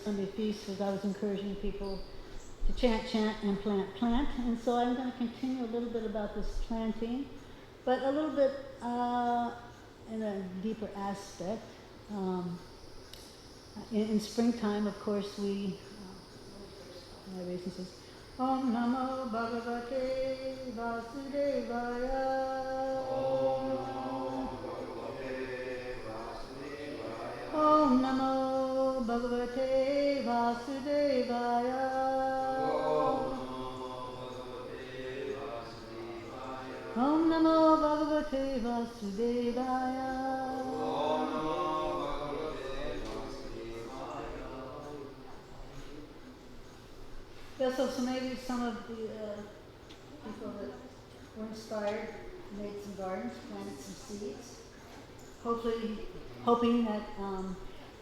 Sunday feast was I was encouraging people to chant, chant, and plant, plant. And so I'm going to continue a little bit about this planting, but a little bit in a deeper aspect. In springtime, of course, my reason says, Om Namo Bhagavate Vasudevaya. Om Namo Bhagavate Vasudevaya. Om Namo Bhagavate Vasudevaya. Yeah, so maybe some of the people that were inspired made some gardens, planted some seeds, hopefully hoping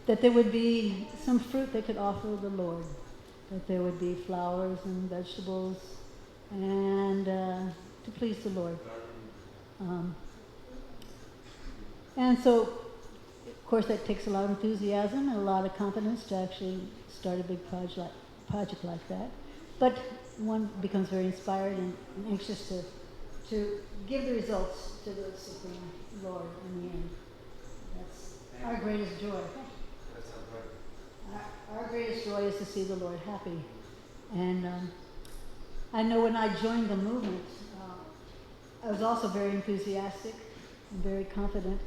that there would be some fruit they could offer the Lord, that there would be flowers and vegetables, and to please the Lord. And so, of course, that takes a lot of enthusiasm and a lot of confidence to actually start a big project like that. But one becomes very inspired and anxious to give the results to the Supreme Lord in the end. That's our greatest joy. Our greatest joy is to see the Lord happy. And I know when I joined the movement, I was also very enthusiastic and very confident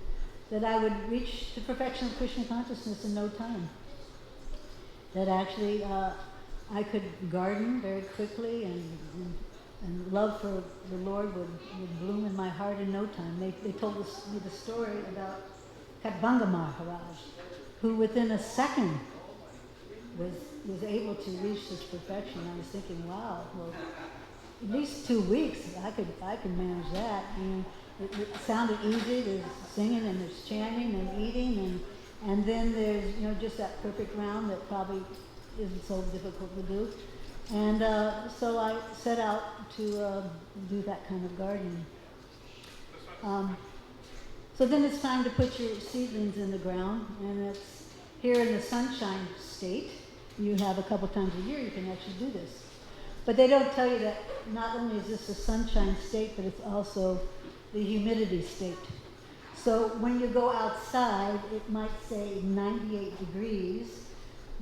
that I would reach the perfection of Krishna consciousness in no time. That actually I could garden very quickly and love for the Lord would bloom in my heart in no time. They told me the story about Kadvanga Maharaj, who within a second was able to reach this perfection. I was thinking, wow, well, at least 2 weeks, I could manage that. And it sounded easy. There's singing and there's chanting and eating and then there's just that perfect round that probably isn't so difficult to do. And so I set out to do that kind of gardening. So then it's time to put your seedlings in the ground, and it's here in the sunshine state. You have a couple times a year you can actually do this. But they don't tell you that not only is this a sunshine state, but it's also the humidity state. So when you go outside, it might say 98 degrees,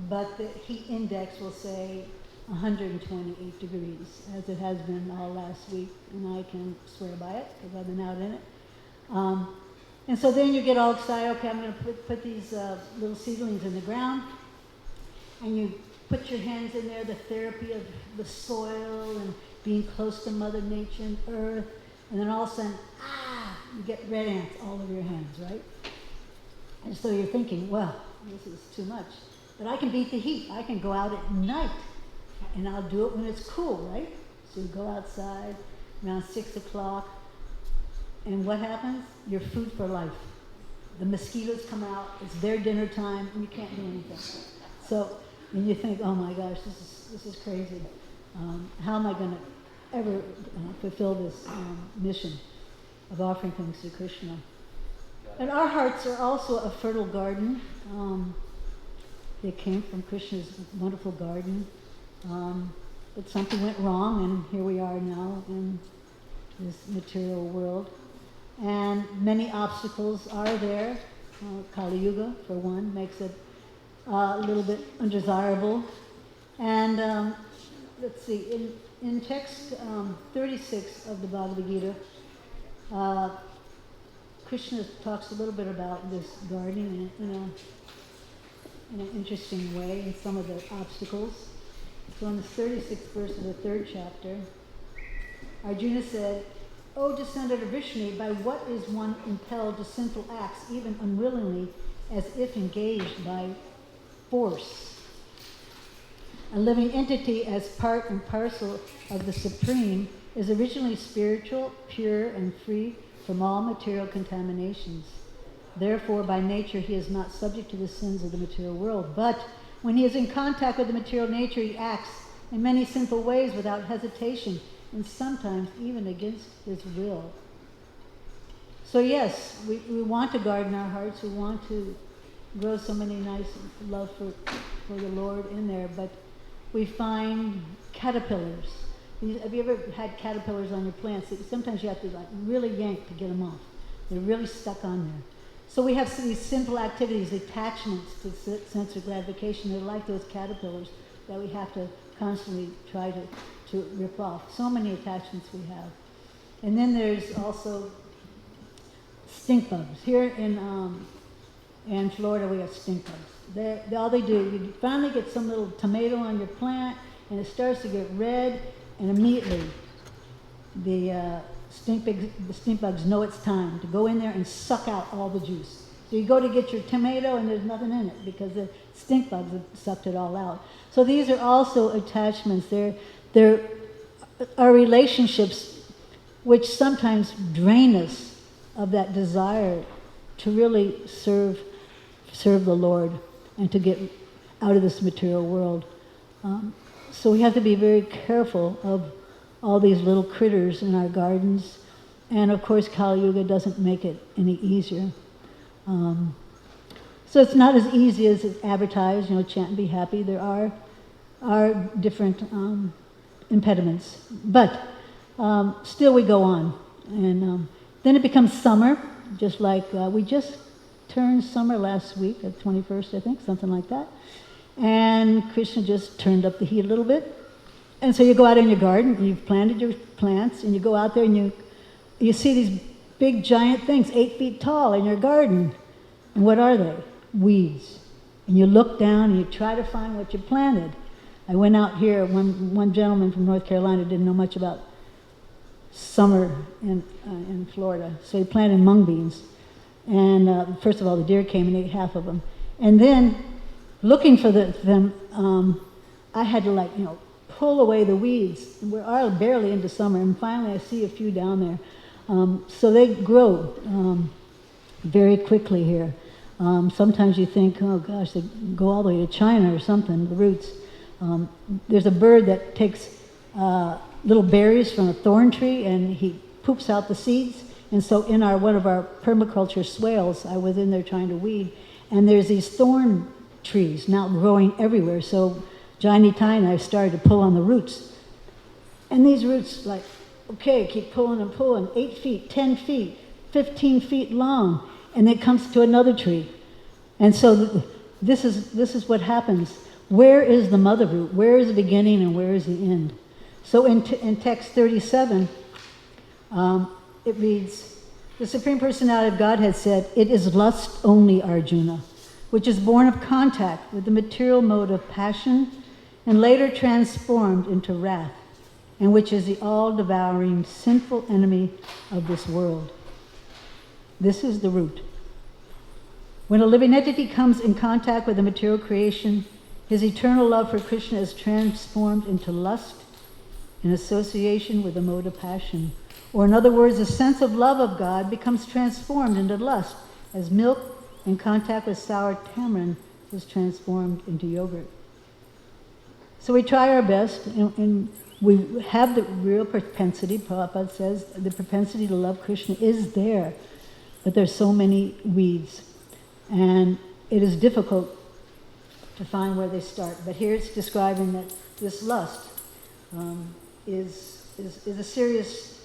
but the heat index will say 128 degrees, as it has been all last week, and I can swear by it because I've been out in it. And so then you get all excited, okay, I'm going to put these little seedlings in the ground, and you put your hands in there, the therapy of the soil and being close to Mother Nature and Earth, and then all of a sudden, you get red ants all over your hands, right? And so you're thinking, well, this is too much. But I can beat the heat. I can go out at night, and I'll do it when it's cool, right? So you go outside around 6 o'clock, and what happens? You're food for life. The mosquitoes come out, it's their dinner time, and you can't do anything. So, and you think, oh my gosh, this is crazy. How am I going to ever fulfill this mission of offering things to Krishna? And our hearts are also a fertile garden. They came from Krishna's wonderful garden. But something went wrong, and here we are now in this material world. And many obstacles are there. Kali Yuga, for one, makes it a little bit undesirable. And let's see, in text 36 of the Bhagavad Gita, Krishna talks a little bit about this gardening in an interesting way, in some of the obstacles. So in the 36th verse of the 3rd chapter, Arjuna said, O descendant of Vishnu, by what is one impelled to sinful acts, even unwillingly, as if engaged by force? A living entity, as part and parcel of the Supreme, is originally spiritual, pure, and free from all material contaminations. Therefore, by nature, he is not subject to the sins of the material world. But when he is in contact with the material nature, he acts in many sinful ways without hesitation, and sometimes even against his will. So yes, we want to garden our hearts. We want to grows so many nice love for the Lord in there, but we find caterpillars. Have you ever had caterpillars on your plants? Sometimes you have to like really yank to get them off. They're really stuck on there. So we have these simple activities, attachments to sense of gratification. They're like those caterpillars that we have to constantly try to rip off. So many attachments we have. And then there's also stink bugs. Here in Florida, we have stink bugs. All they do, you finally get some little tomato on your plant, and it starts to get red, and immediately the stink bugs know it's time to go in there and suck out all the juice. So you go to get your tomato, and there's nothing in it because the stink bugs have sucked it all out. So these are also attachments. They're our relationships which sometimes drain us of that desire to really serve the Lord and to get out of this material world. So we have to be very careful of all these little critters in our gardens. And of course, Kali Yuga doesn't make it any easier. So it's not as easy as it's advertised, chant and be happy. There are different impediments. But still we go on. And then it becomes summer, just like we just turned summer last week, the 21st, I think, something like that. And Krishna just turned up the heat a little bit. And so you go out in your garden, and you've planted your plants, and you go out there and you see these big giant things, 8 feet tall in your garden. And what are they? Weeds. And you look down and you try to find what you planted. I went out here, one gentleman from North Carolina didn't know much about summer in Florida, so he planted mung beans. And first of all, the deer came and ate half of them. And then, looking for them, I had to pull away the weeds. We're barely into summer, and finally I see a few down there. So they grow very quickly here. Sometimes you think, oh gosh, they go all the way to China or something, the roots. There's a bird that takes little berries from a thorn tree, and he poops out the seeds. And so in one of our permaculture swales, I was in there trying to weed, and there's these thorn trees now growing everywhere. So Johnny Ty and I started to pull on the roots. And these roots, keep pulling and pulling, 8 feet, 10 feet, 15 feet long, and it comes to another tree. And so this is what happens. Where is the mother root? Where is the beginning and where is the end? So in text 37, it reads, the Supreme Personality of Godhead said, "It is lust only, Arjuna, which is born of contact with the material mode of passion and later transformed into wrath, and which is the all-devouring sinful enemy of this world." This is the root. When a living entity comes in contact with the material creation, his eternal love for Krishna is transformed into lust in association with the mode of passion. Or in other words, the sense of love of God becomes transformed into lust, as milk in contact with sour tamarind is transformed into yogurt. So we try our best, and we have the real propensity. Prabhupada says the propensity to love Krishna is there, but there's so many weeds, and it is difficult to find where they start. But here it's describing that this lust is a serious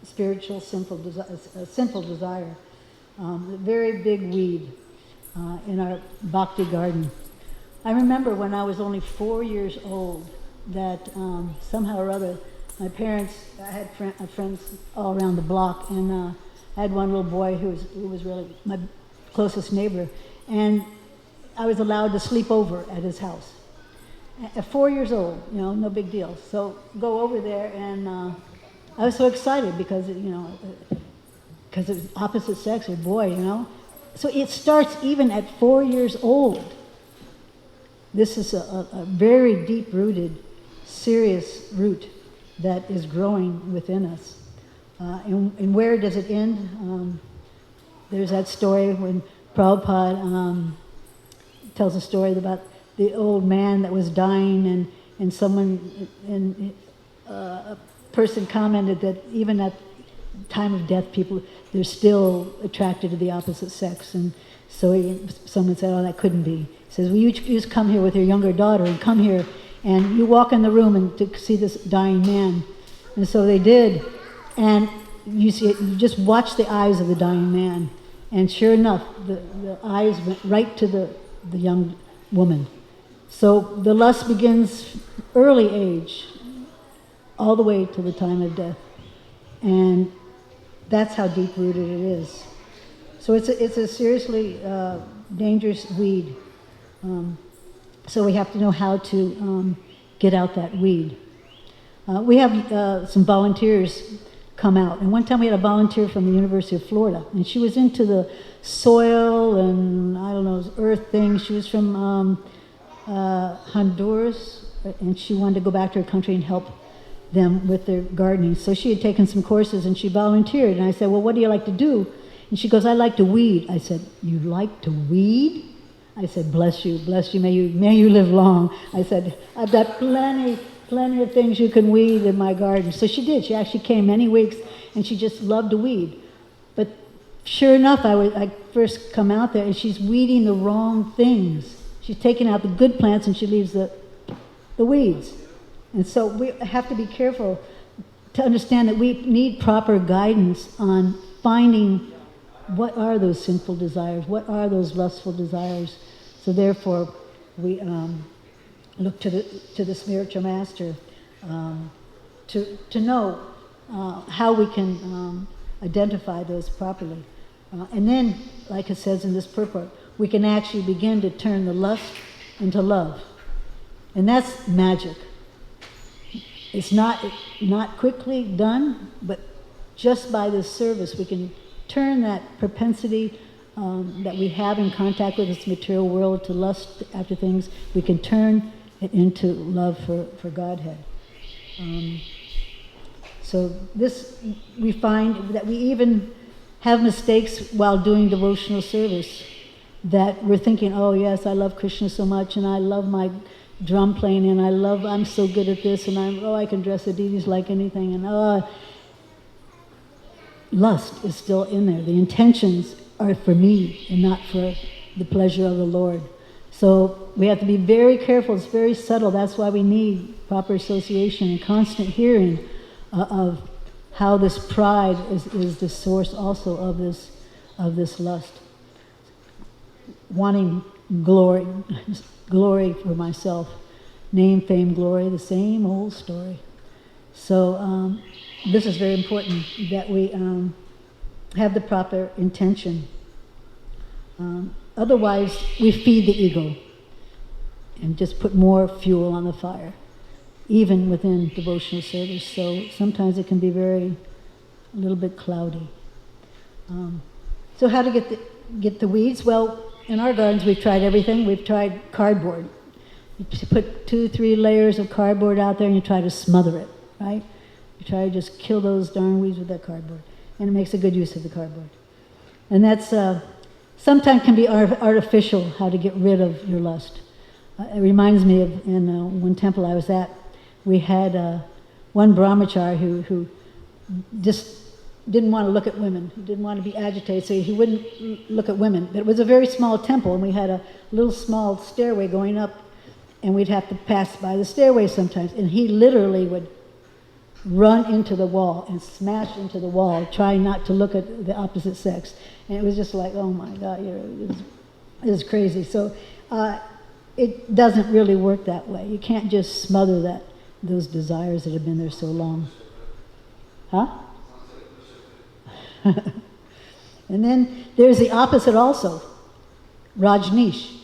spiritual sinful desire, a very big weed in our bhakti garden. I remember when I was only 4 years old that somehow or other my parents, I had friends all around the block, and I had one little boy who was really my closest neighbor, and I was allowed to sleep over at his house. At 4 years old, no big deal. So go over there, and I was so excited because it was opposite sex, or boy, So it starts even at 4 years old. This is a very deep-rooted, serious root that is growing within us. And where does it end? There's that story when Prabhupada tells a story about the old man that was dying, and a person commented that even at time of death, people, they're still attracted to the opposite sex. And so someone said, oh, that couldn't be. He says, well, you just come here with your younger daughter and come here and you walk in the room and to see this dying man. And so they did. And you just watch the eyes of the dying man. And sure enough, the eyes went right to the young woman. So the lust begins early age, all the way to the time of death. And that's how deep-rooted it is. So it's a seriously dangerous weed. So we have to know how to get out that weed. We have some volunteers come out. And one time we had a volunteer from the University of Florida, and she was into the soil and, I don't know, earth things. She was from Honduras, and she wanted to go back to her country and help them with their gardening. So she had taken some courses, and she volunteered. And I said, well, what do you like to do? And she goes, I like to weed. I said, you like to weed? I said, bless you, may you live long. I said, I've got plenty of things you can weed in my garden. So she did. She actually came many weeks, and she just loved to weed. But sure enough, I first come out there, and she's weeding the wrong things. She's taking out the good plants, and she leaves the weeds. And so we have to be careful to understand that we need proper guidance on finding what are those sinful desires, what are those lustful desires. So therefore, we look to the spiritual master to know how we can identify those properly. And then, like it says in this purport, we can actually begin to turn the lust into love. And that's magic. It's not quickly done, but just by this service, we can turn that propensity that we have in contact with this material world to lust after things. We can turn it into love for Godhead. So this, we find that we even have mistakes while doing devotional service, that we're thinking, oh yes, I love Krishna so much, and I love my drum playing, and I'm so good at this, and I can dress the deities like anything, and lust is still in there. The intentions are for me and not for the pleasure of the Lord. So we have to be very careful. It's very subtle. That's why we need proper association and constant hearing of how this pride is the source also of this lust. Wanting glory for myself, name, fame, glory, the same old story. So this is very important, that we have the proper intention. Otherwise, we feed the ego and just put more fuel on the fire, even within devotional service. So sometimes it can be a little bit cloudy. So how to get the weeds? Well, in our gardens, we've tried everything. We've tried cardboard. You put 2-3 layers of cardboard out there, and you try to smother it, right? You try to just kill those darn weeds with that cardboard, and it makes a good use of the cardboard. And that's sometimes can be artificial, how to get rid of your lust. It reminds me of in one temple I was at, we had one brahmachari who just didn't want to look at women. He didn't want to be agitated, so he wouldn't look at women. But it was a very small temple, and we had a little small stairway going up, and we'd have to pass by the stairway sometimes. And he literally would run into the wall and smash into the wall, trying not to look at the opposite sex. And it was just like, oh my God, it was crazy. So it doesn't really work that way. You can't just smother those desires that have been there so long. Huh? And then there's the opposite also. Rajneesh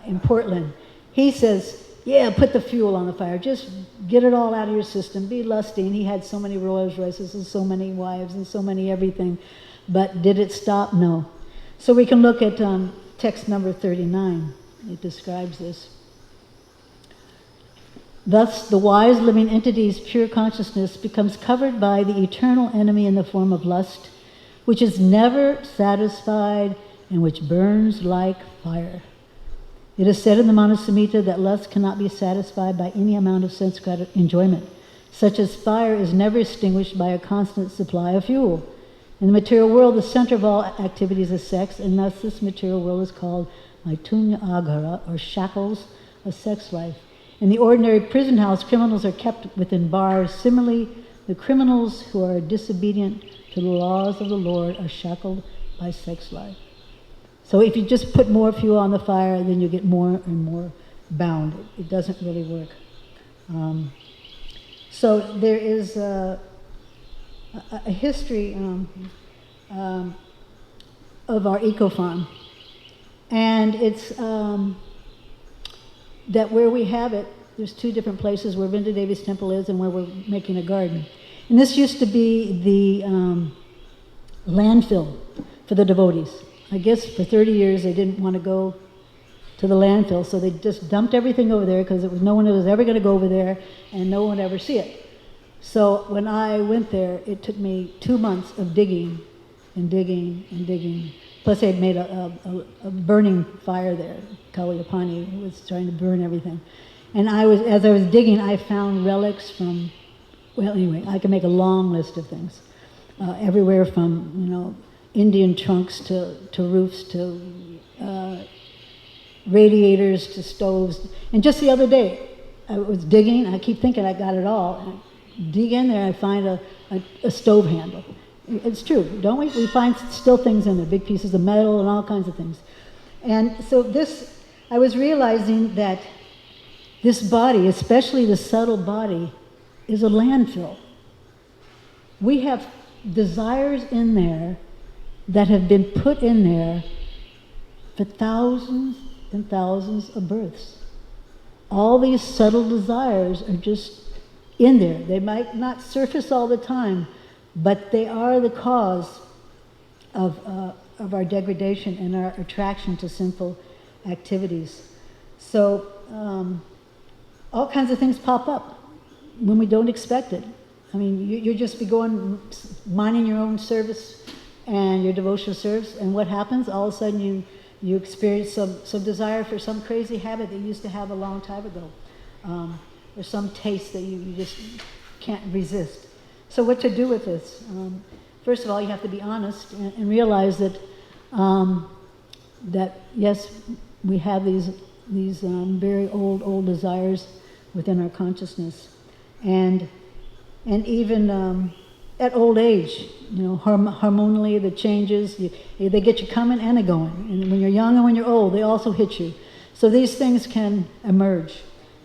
in Portland. He says, yeah, put the fuel on the fire. Just get it all out of your system. Be lusty. And he had so many Rolls Royces and so many wives and so many everything. But did it stop? No. So we can look at text number 39. It describes this. Thus, the wise living entity's pure consciousness becomes covered by the eternal enemy in the form of lust, which is never satisfied and which burns like fire. It is said in the Manusamhita that lust cannot be satisfied by any amount of sense enjoyment, such as fire is never extinguished by a constant supply of fuel. In the material world, the center of all activities is sex, and thus this material world is called Maitunya Agara, or shackles of sex life. In the ordinary prison house, criminals are kept within bars. Similarly, the criminals who are disobedient to the laws of the Lord are shackled by sex life. So if you just put more fuel on the fire, then you get more and more bound. It doesn't really work. So there is a history of our eco-farm. And it's that where we have it, there's two different places where Vinda Devi's temple is and where we're making a garden. And this used to be the landfill for the devotees. I guess for 30 years they didn't want to go to the landfill, so they just dumped everything over there because no one was ever going to go over there and no one would ever see it. So when I went there, it took me 2 months of digging and digging and digging. Plus they had made a burning fire there. Kawayapani was trying to burn everything. And as I was digging, I found relics from, well, anyway, I can make a long list of things. Everywhere from, Indian trunks to roofs to radiators to stoves. And just the other day, I was digging, I keep thinking I got it all. And I dig in there, I find a stove handle. It's true, don't we? We find still things in there, big pieces of metal and all kinds of things. And so I was realizing that this body, especially the subtle body, is a landfill. We have desires in there that have been put in there for thousands and thousands of births. All these subtle desires are just in there. They might not surface all the time, but they are the cause of our degradation and our attraction to sinful activities. So all kinds of things pop up when we don't expect it. I mean, you just be going, minding your own service and your devotional service, and what happens? All of a sudden you experience some desire for some crazy habit that you used to have a long time ago, or some taste that you just can't resist. So what to do with this? First of all, you have to be honest and realize that yes, we have these very old desires within our consciousness, and even at old age, hormonally the changes, they get you coming and a going. And when you're young and when you're old, they also hit you. So these things can emerge.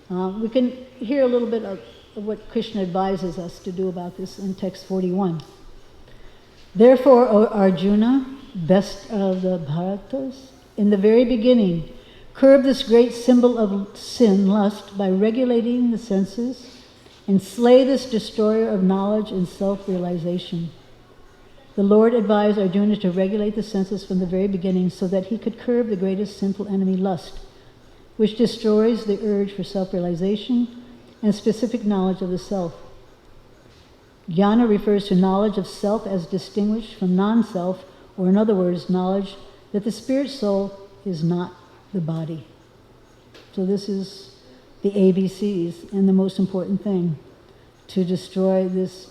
We can hear a little bit of what Krishna advises us to do about this in text 41. Therefore, O Arjuna, best of the Bharatas, in the very beginning, curb this great symbol of sin, lust, by regulating the senses, and slay this destroyer of knowledge and self-realization. The Lord advised Arjuna to regulate the senses from the very beginning so that he could curb the greatest sinful enemy, lust, which destroys the urge for self-realization and specific knowledge of the self. Jnana refers to knowledge of self as distinguished from non-self, or in other words, knowledge that the spirit soul is not the body. So this is the ABCs, and the most important thing, to destroy this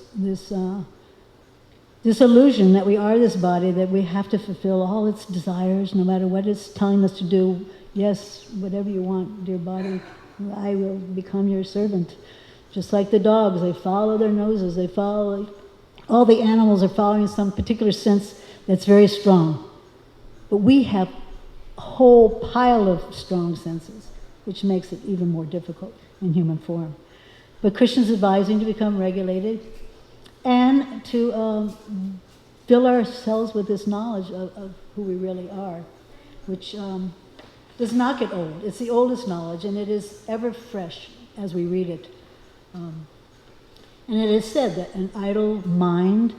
illusion that we are this body, that we have to fulfill all its desires, no matter what it's telling us to do. Yes, whatever you want, dear body, I will become your servant. Just like the dogs, they follow their noses, all the animals are following some particular sense that's very strong. But we have a whole pile of strong senses, which makes it even more difficult in human form. But Krishna's advising to become regulated and to fill ourselves with this knowledge of who we really are, which does not get old. It's the oldest knowledge, and it is ever fresh as we read it. And it is said that an idle mind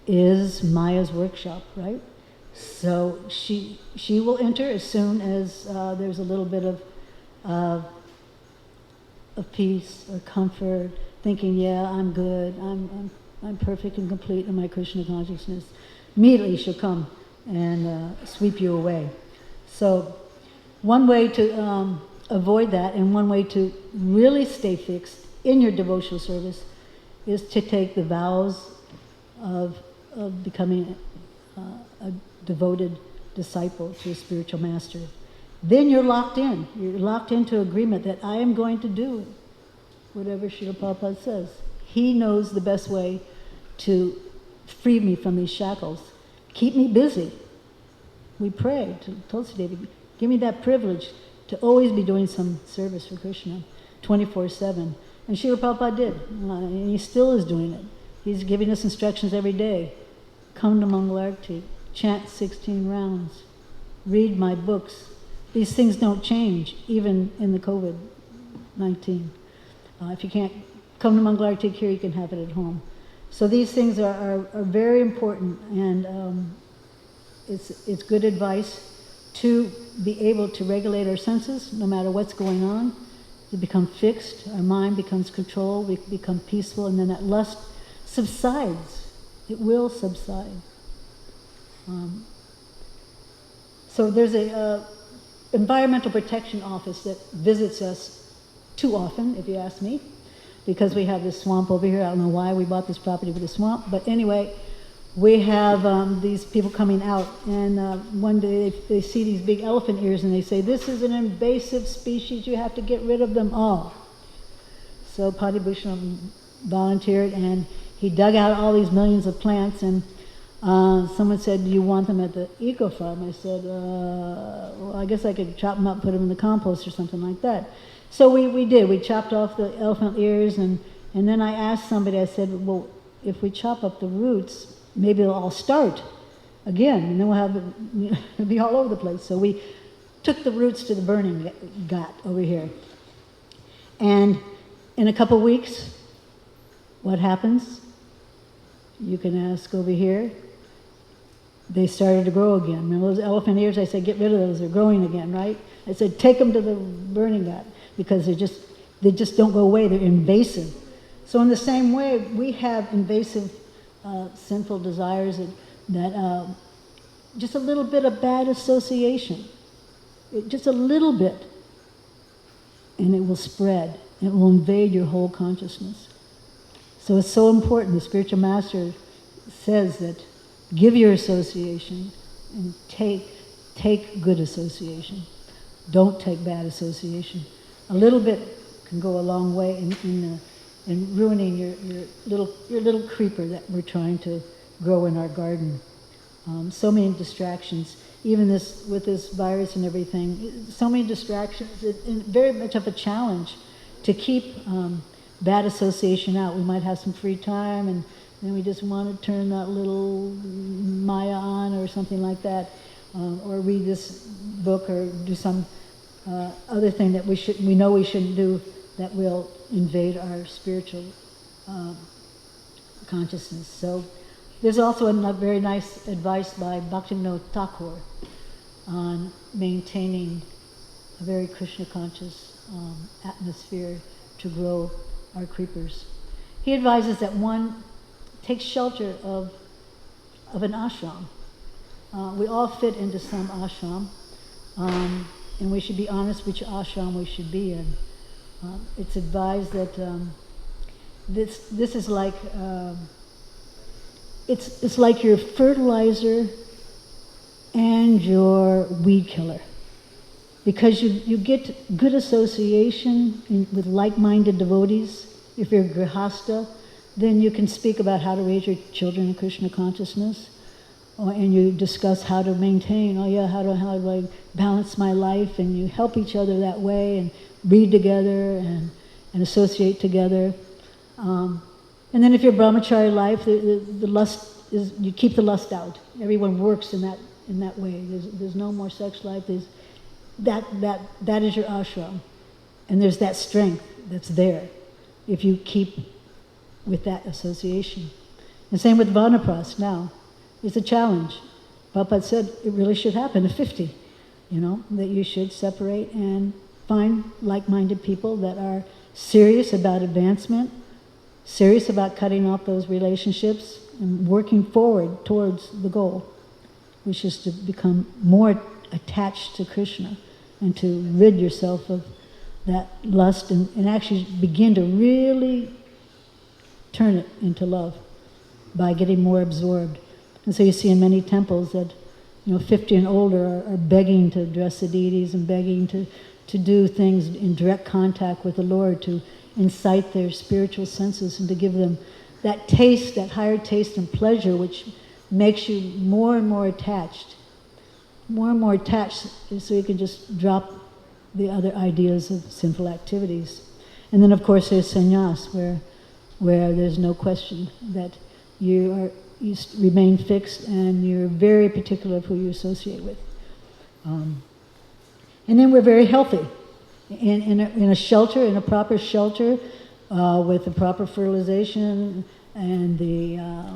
is Maya's workshop, right? So she will enter as soon as there's a little bit of peace or comfort, thinking, yeah, I'm good, I'm perfect and complete in my Krishna consciousness. Immediately she'll come and sweep you away. So one way to avoid that, and one way to really stay fixed in your devotional service, is to take the vows of becoming a devoted disciple to a spiritual master, then you're locked in. You're locked into agreement that I am going to do whatever Srila Prabhupada says. He knows the best way to free me from these shackles. Keep me busy. We pray to Tulsi Devi, give me that privilege to always be doing some service for Krishna, 24/7. And Srila Prabhupada did, and he still is doing it. He's giving us instructions every day. Come to Mangalarti, chant 16 rounds, read my books. These things don't change, even in the COVID-19. If you can't come to Mangalarti here, you can have it at home. So these things are very important, and it's good advice to be able to regulate our senses no matter what's going on, to become fixed, our mind becomes controlled, we become peaceful, and then that lust subsides. It will subside. So there's a environmental protection office that visits us too often, if you ask me, because we have this swamp over here. I don't know why we bought this property with a swamp, but anyway, we have these people coming out, and one day they see these big elephant ears, and they say, this is an invasive species, you have to get rid of them all. So Padibhushan volunteered, and he dug out all these millions of plants, and someone said, do you want them at the eco farm? I said, well, I guess I could chop them up, put them in the compost or something like that. So we did. We chopped off the elephant ears, and then I asked somebody, I said, well, if we chop up the roots, maybe they'll all start again, and then we'll have it'll be all over the place. So we took the roots to the burning ghat over here. And in a couple weeks, what happens? You can ask over here. They started to grow again. Remember those elephant ears? I said, get rid of those, they're growing again, right? I said, take them to the burning ghat, because they just don't go away, they're invasive. So in the same way, we have invasive sinful desires that just a little bit of bad association, just a little bit, and it will spread. It will invade your whole consciousness. So it's so important. The spiritual master says that give your association and take good association. Don't take bad association. A little bit can go a long way in ruining your little creeper that we're trying to grow in our garden. So many distractions, even with this virus and everything, so many distractions, and very much of a challenge to keep bad association out. We might have some free time, and then we just want to turn that little Maya on or something like that, or read this book or do some other thing that we know we shouldn't do, that will invade our spiritual consciousness. So there's also a very nice advice by Bhaktivinoda Thakur on maintaining a very Krishna conscious atmosphere to grow our creepers. He advises that one takes shelter of an ashram. We all fit into some ashram, and we should be honest which ashram we should be in. It's advised that this is like it's like your fertilizer and your weed killer, because you get good association with like-minded devotees. If you're a grihasta, then you can speak about how to raise your children in Krishna consciousness, and you discuss how to maintain. How do I balance my life? And you help each other that way, and read together and associate together. And then if you're brahmachari life, the lust is, you keep the lust out. Everyone works in that way. There's no more sex life. There's that is your ashram, and there's that strength that's there if you keep with that association. And same with Vanapras now. It's a challenge. Prabhupada said it really should happen at 50, that you should separate and find like-minded people that are serious about advancement, serious about cutting off those relationships and working forward towards the goal, which is to become more attached to Krishna and to rid yourself of that lust and actually begin to really turn it into love by getting more absorbed. And so you see in many temples that 50 and older are begging to address the deities and begging to do things in direct contact with the Lord, to incite their spiritual senses and to give them that taste, that higher taste and pleasure, which makes you more and more attached. More and more attached so you can just drop the other ideas of sinful activities. And then of course there's sannyas, where there's no question that you remain fixed and you're very particular of who you associate with. And then we're very healthy. In a shelter, in a proper shelter, with the proper fertilization and the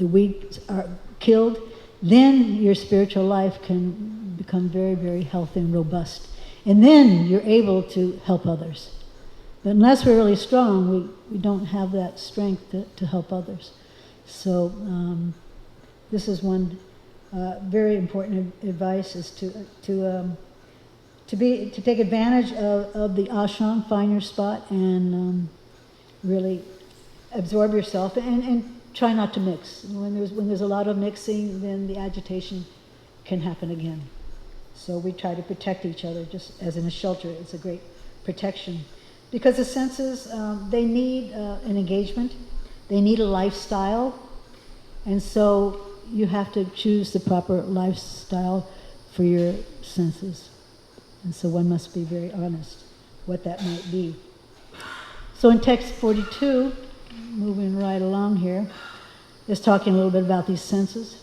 weeds are killed, then your spiritual life can become very, very healthy and robust. And then you're able to help others. But unless we're really strong, we don't have that strength to help others. So this is one very important advice, is to take advantage of the ashram, find your spot, and really absorb yourself, and try not to mix. When there's a lot of mixing, then the agitation can happen again. So we try to protect each other, just as in a shelter. It's a great protection. Because the senses, they need an engagement, they need a lifestyle, and so you have to choose the proper lifestyle for your senses. And so one must be very honest what that might be. So in text 42, moving right along here, is talking a little bit about these senses.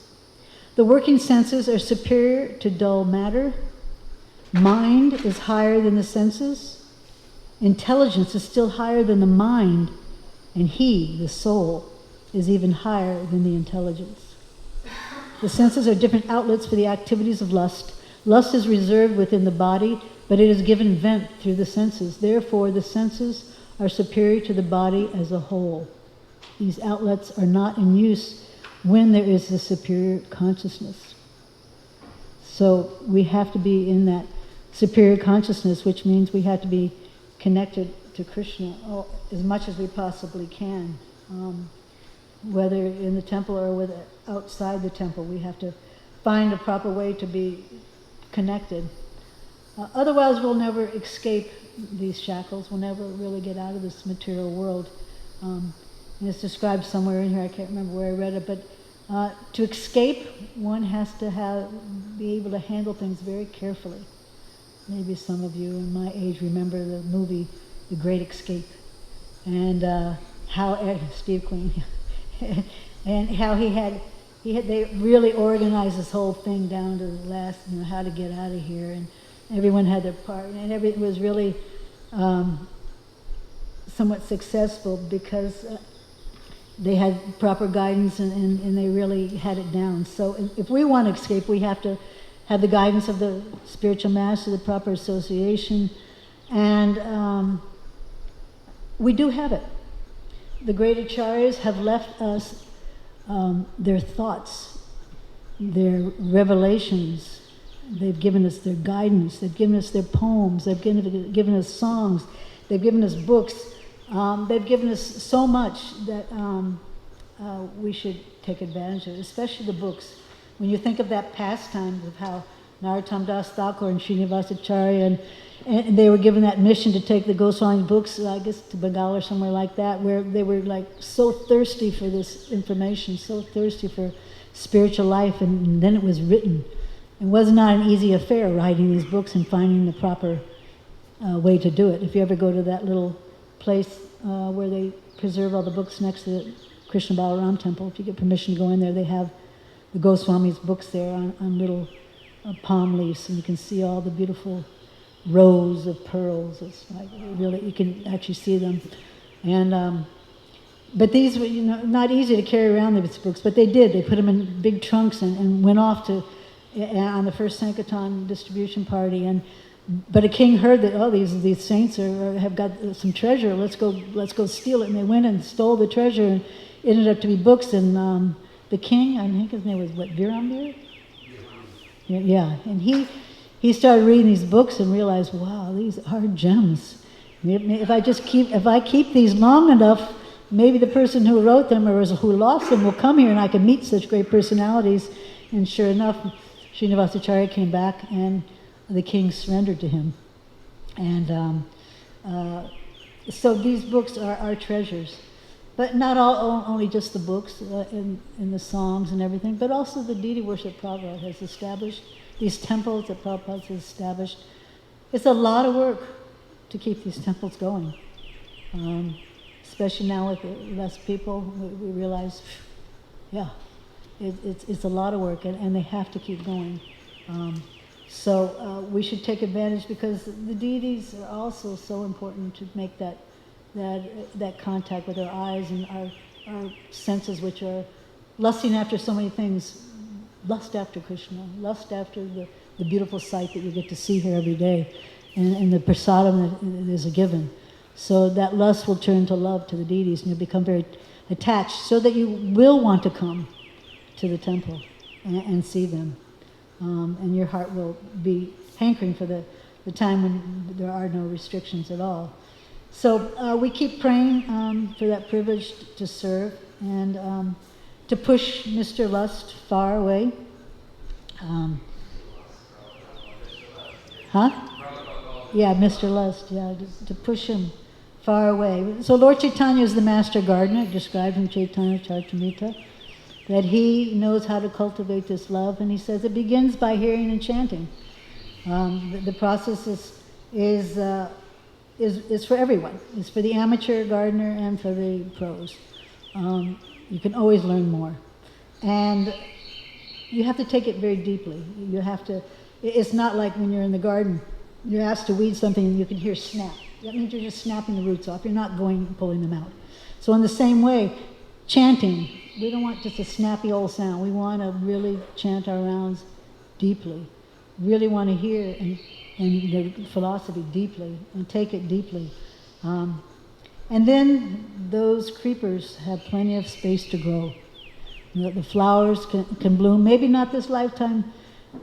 The working senses are superior to dull matter. Mind is higher than the senses. Intelligence is still higher than the mind, and he, the soul, is even higher than the intelligence. The senses are different outlets for the activities of lust. Lust is reserved within the body, but it is given vent through the senses. Therefore, the senses are superior to the body as a whole. These outlets are not in use when there is a superior consciousness. So we have to be in that superior consciousness, which means we have to be connected to Krishna as much as we possibly can. Whether in the temple or outside the temple, we have to find a proper way to be connected. Otherwise, we'll never escape these shackles. We'll never really get out of this material world. And it's described somewhere in here, I can't remember where I read it, but to escape, one has to be able to handle things very carefully. Maybe some of you in my age remember the movie The Great Escape, and how Steve Queen, and how they really organized this whole thing down to the last, how to get out of here, and everyone had their part, and it was really somewhat successful because they had proper guidance and they really had it down. So if we want to escape, we have to have the guidance of the spiritual master, the proper association, and we do have it. The great acharyas have left us their thoughts, their revelations. They've given us their guidance. They've given us their poems. They've given us songs. They've given us books. They've given us so much that we should take advantage of it, especially the books. When you think of that pastime of how Narottam Das Thakur and Srinivasacharya and they were given that mission to take the Goswami books, I guess to Bengal or somewhere like that, where they were like so thirsty for this information, so thirsty for spiritual life, and then it was written. It was not an easy affair writing these books and finding the proper way to do it. If you ever go to that little place where they preserve all the books next to the Krishna Balaram temple, if you get permission to go in there, they have the Goswami's books there on little palm leaves, and you can see all the beautiful rows of pearls. It's like really, you can actually see them. And but these were not easy to carry around, these books, but they did. They put them in big trunks and went off to on the first Sankirtan distribution party. But a king heard that these saints have got some treasure. Let's go steal it. And they went and stole the treasure, and it ended up to be books. And the king, I think his name was Virambir? Yeah, and he started reading these books and realized, wow, these are gems. If I keep these long enough, maybe the person who wrote them or who lost them will come here and I can meet such great personalities. And sure enough, Srinivasacharya came back and the king surrendered to him. And so these books are our treasures. But not only just the books and the songs and everything, but also the deity worship Prabhupada has established, these temples that Prabhupada has established. It's a lot of work to keep these temples going. Especially now with less people, we realize, yeah, it's a lot of work, and they have to keep going. So we should take advantage, because the deities are also so important to make that contact with our eyes and our senses, which are lusting after so many things. Lust after Krishna, lust after the beautiful sight that you get to see here every day, and the prasadam that is a given. So that lust will turn to love to the deities, and you'll become very attached, so that you will want to come to the temple and see them. And your heart will be hankering for the time when there are no restrictions at all. So we keep praying for that privilege to serve and to push Mr. Lust far away. Yeah, Mr. Lust, yeah, to push him far away. So Lord Chaitanya is the master gardener, described in Chaitanya Charitamrita, that he knows how to cultivate this love, and he says it begins by hearing and chanting. The process is for everyone. It's for the amateur gardener and for the pros. You can always learn more. And you have to take it very deeply. You have to, it's not like when you're in the garden, you're asked to weed something and you can hear snap. That means you're just snapping the roots off. You're not going and pulling them out. So in the same way, chanting, we don't want just a snappy old sound. We want to really chant our rounds deeply. Really want to hear and the philosophy deeply and take it deeply. And then those creepers have plenty of space to grow. The flowers can bloom, maybe not this lifetime,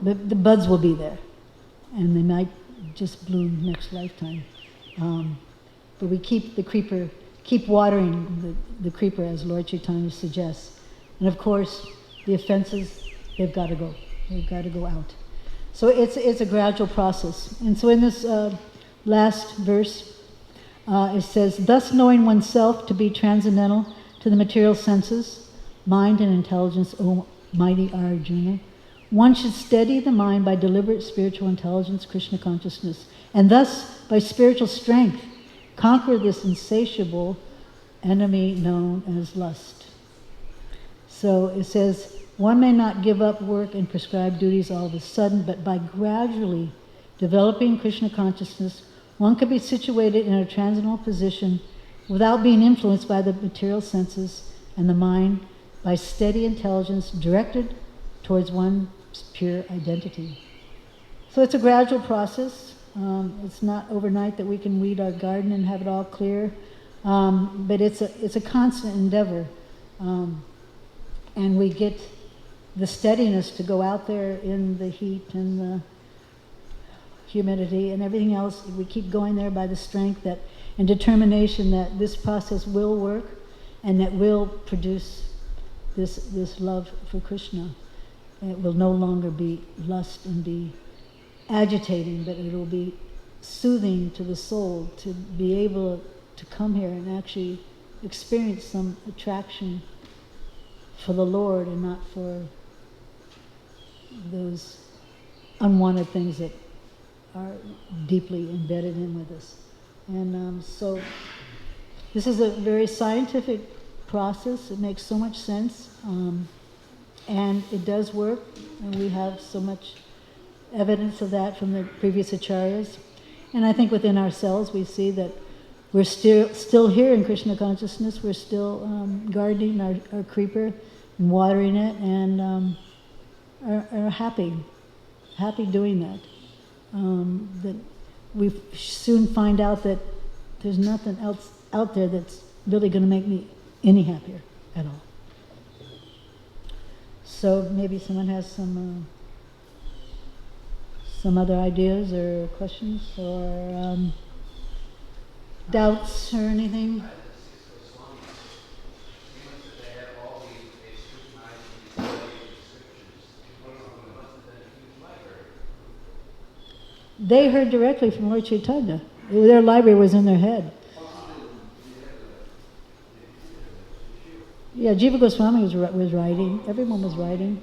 but the buds will be there. And they might just bloom next lifetime. But we keep watering the creeper, as Lord Chaitanya suggests. And of course, the offenses, they've got to go. They've got to go out. So it's a gradual process. And so in this last verse, it says, thus knowing oneself to be transcendental to the material senses, mind and intelligence, O mighty Arjuna, one should steady the mind by deliberate spiritual intelligence, Krishna consciousness, and thus by spiritual strength conquer this insatiable enemy known as lust. So it says, one may not give up work and prescribed duties all of a sudden, but by gradually developing Krishna consciousness, one can be situated in a transcendental position without being influenced by the material senses and the mind, by steady intelligence directed towards one's pure identity. So it's a gradual process. It's not overnight that we can weed our garden and have it all clear, but it's a constant endeavor. And we get the steadiness to go out there in the heat and the humidity and everything else. We keep going there by the strength and determination that this process will work and that will produce this love for Krishna. And it will no longer be lust and be agitating, but it will be soothing to the soul to be able to come here and actually experience some attraction for the Lord and not for those unwanted things that are deeply embedded in with us. And so this is a very scientific process. It makes so much sense. And it does work, and we have so much evidence of that from the previous acharyas. And I think within ourselves we see that we're still here in Krishna consciousness. We're still gardening our creeper and watering it, and are happy doing that. That we soon find out that there's nothing else out there that's really going to make me any happier at all. So maybe someone has some other ideas or questions or doubts or anything? They heard directly from Lord Chaitanya. Their library was in their head. Yeah, Jiva Goswami was writing. Everyone was writing.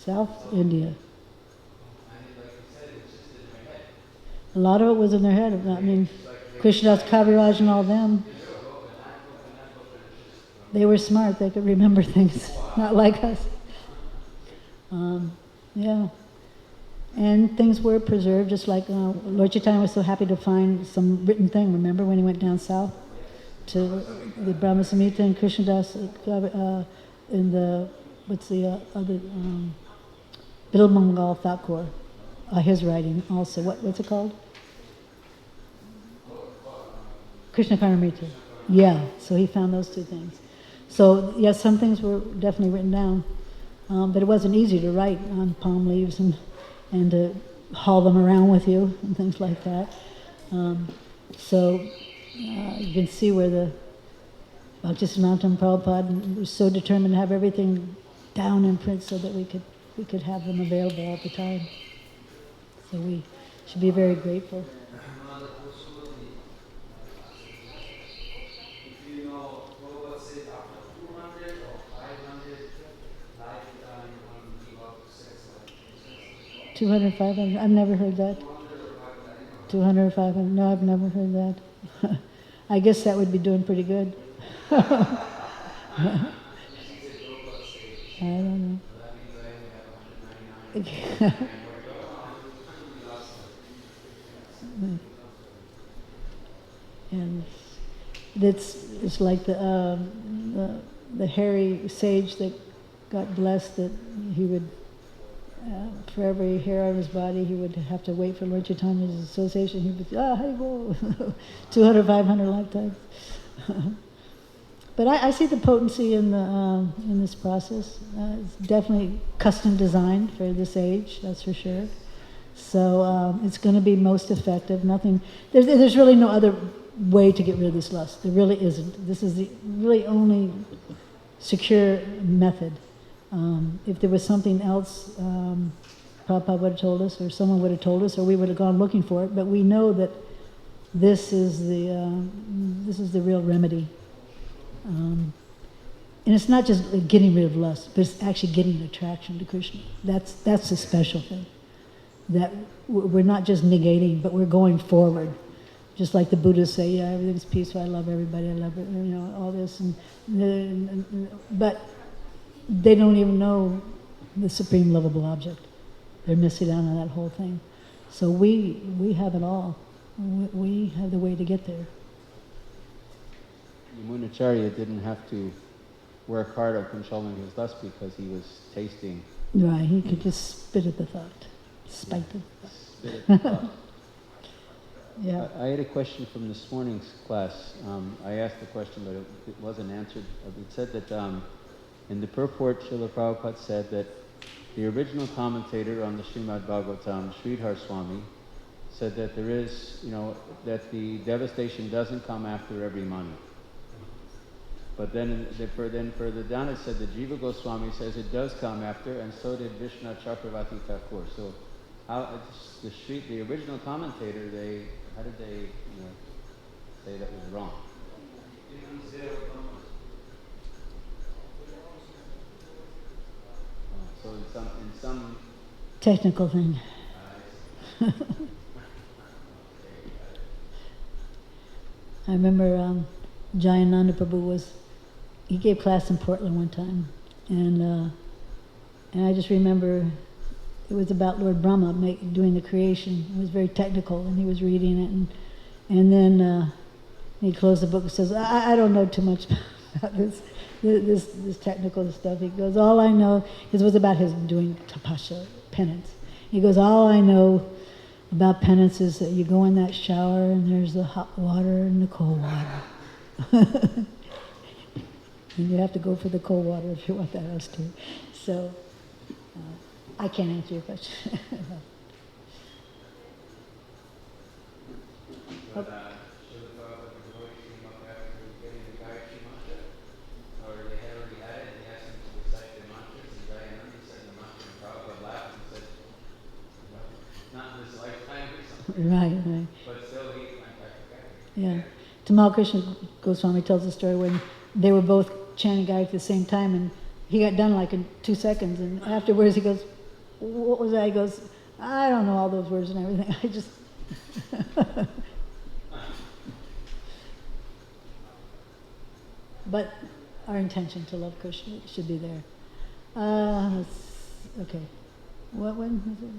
South India. A lot of it was in their head. I mean, Krishnadas, Kaviraj and all them. They were smart. They could remember things. Not like us. Yeah. And things were preserved, just like Lord Chaitanya was so happy to find some written thing. Remember when he went down south to the Brahma Samhita and Krishnadas in the, what's the other, Biddle Mangal Thakur, his writing also. What's it called? Krishna Paramita. Yeah, so he found those two things. So, yes, some things were definitely written down, but it wasn't easy to write on palm leaves and to haul them around with you and things like that. So you can see where the Bhaktisiddhanta Prabhupada was so determined to have everything down in print so that we could have them available all the time. So we should be very grateful. If you know, Prabhupada said after 200 or 500 lifetime one give up sex life. 200, 500, I've never heard that. 200 or 500, no, I've never heard that. I guess that would be doing pretty good. I don't know. And it's like the hairy sage that got blessed that he would, for every hair on his body, he would have to wait for Lord Chaitanya's association. He would, Haribo, 200, 500 lifetimes. But I see the potency in this process. It's definitely custom designed for this age, that's for sure. So it's going to be most effective. There's really no other way to get rid of this lust. There really isn't. This is the really only secure method. If there was something else, Prabhupada would have told us, or someone would have told us, or we would have gone looking for it. But we know that this is the real remedy. And it's not just getting rid of lust, but it's actually getting attraction to Krishna. That's the special thing. That we're not just negating, but we're going forward. Just like the Buddhists say, yeah, everything's peaceful, I love everybody, I love it, all this. But they don't even know the supreme lovable object. They're missing out on that whole thing. So we have it all. We have the way to get there. Yamunacharya didn't have to work hard on controlling his lust because he was tasting. Right, he could just spit at the thought. Spite it. Spit at the thought. Yeah. I had a question from this morning's class. I asked the question, but it wasn't answered. It said that in the purport, Srila Prabhupada said that the original commentator on the Srimad Bhagavatam, Sridhar Swami, said that there is, that the devastation doesn't come after every month. But then further down it said that Jiva Goswami says it does come after, and so did Vishnu Chakravarti Thakur. So the original commentator, how did they say that was wrong? So in some technical thing. I remember Jayananda Prabhu he gave class in Portland one time, and I just remember it was about Lord Brahma doing the creation. It was very technical, and he was reading it, and then he closed the book and says, I don't know too much about this technical stuff. He goes, all I know, it was about his doing tapasya, penance. He goes, all I know about penance is that you go in that shower and there's the hot water and the cold water. And you have to go for the cold water if you want that else too. So I can't answer your question. But Right. But still, he went back to Gayatri. Yeah. Tamal Krishna Goswami tells the story when they were both chanting Gayatri at the same time, and he got done like in 2 seconds, and afterwards he goes, "What was that?" He goes, "I don't know all those words and everything. I just." But our intention to love Krishna should be there. Okay. What when was it?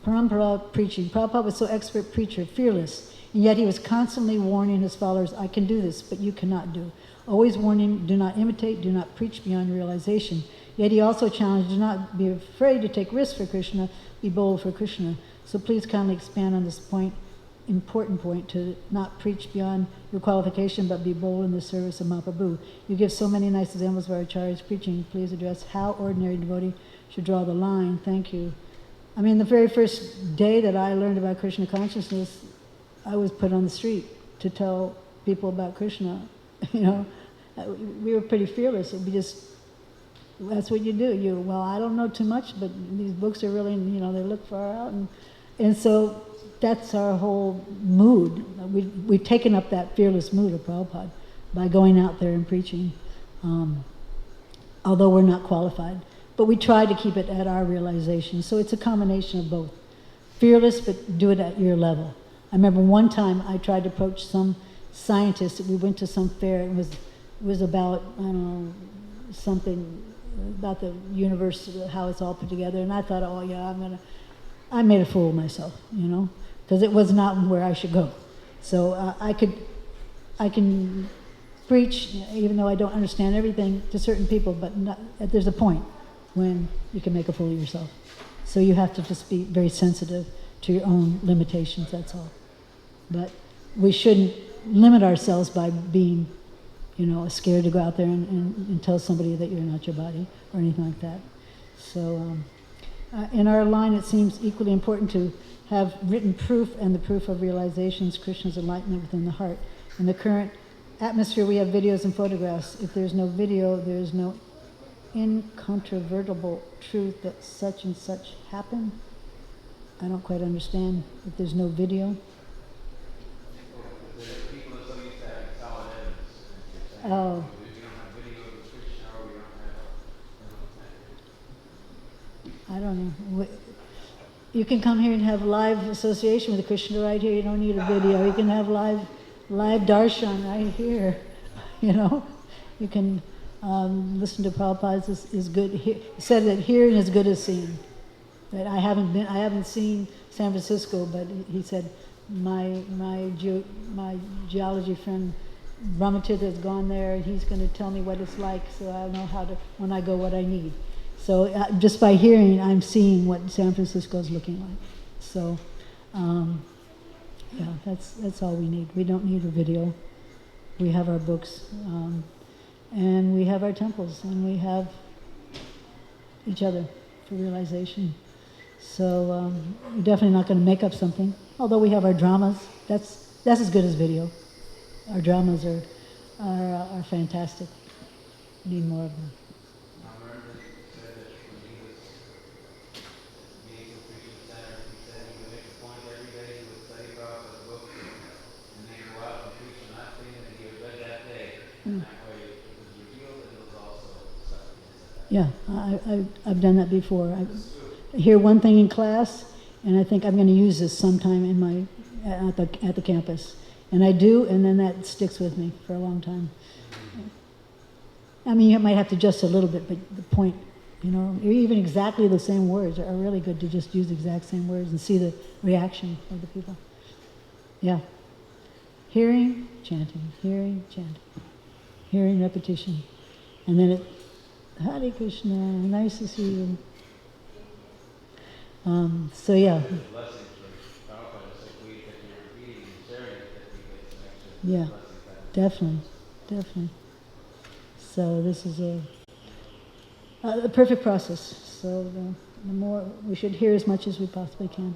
Parampara preaching. Prabhupada was so expert preacher, fearless, and yet he was constantly warning his followers, "I can do this, but you cannot do." Always warning, do not imitate, do not preach beyond realization. Yet he also challenged, do not be afraid to take risks for Krishna, be bold for Krishna. So please kindly expand on this point, important point, to not preach beyond your qualification, but be bold in the service of Mahaprabhu. You give so many nice examples of our Acharya's preaching. Please address how ordinary devotee should draw the line. Thank you. I mean, the very first day that I learned about Krishna consciousness, I was put on the street to tell people about Krishna. You know, we were pretty fearless. We just, that's what you do. Well, I don't know too much, but these books are really, they look far out. And so that's our whole mood. We've taken up that fearless mood of Prabhupada by going out there and preaching, although we're not qualified. But we try to keep it at our realization. So it's a combination of both. Fearless, but do it at your level. I remember one time I tried to approach some scientist. We went to some fair. It was about, I don't know, something about the universe, how it's all put together. And I thought, oh yeah, I made a fool of myself, because it was not where I should go. So I can preach, even though I don't understand everything, to certain people, but there's a point when you can make a fool of yourself. So you have to just be very sensitive to your own limitations, that's all. But we shouldn't limit ourselves by being, scared to go out there and tell somebody that you're not your body or anything like that. So in our line, it seems equally important to have written proof and the proof of realizations, Krishna's enlightenment within the heart. In the current atmosphere, we have videos and photographs. If there's no video, there's no incontrovertible truth that such and such happened. I don't quite understand if there's no video. People are so used to having solid evidence. Oh. We don't have video of Krishna, or we don't have. I don't know. You can come here and have live association with Krishna right here. You don't need a video. You can have live darshan right here. You can listen to Prabhupada's is good. He said that hearing is good as seeing. That I haven't seen San Francisco, but he said my geology friend Brahmatirtha has gone there, and he's going to tell me what it's like, so I'll know how to, when I go, what I need. So just by hearing, I'm seeing what San Francisco is looking like. So, yeah, that's all we need. We don't need a video. We have our books, and we have our temples, and we have each other for realization. So we're definitely not going to make up something. Although we have our dramas, that's as good as video. Our dramas are fantastic. We need more of them. Yeah, I've done that before. I hear one thing in class, and I think I'm going to use this sometime in at the campus, and I do, and then that sticks with me for a long time. I mean, you might have to adjust a little bit, but the point, even exactly the same words are really good to just use the exact same words and see the reaction of the people. Yeah. Hearing, chanting, hearing, repetition, and then it. Hare Krishna, nice to see you. So yeah. Yeah, definitely. So this is a perfect process. So the more we should hear as much as we possibly can.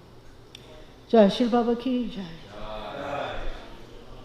Jai Shri Baba Ki Jai.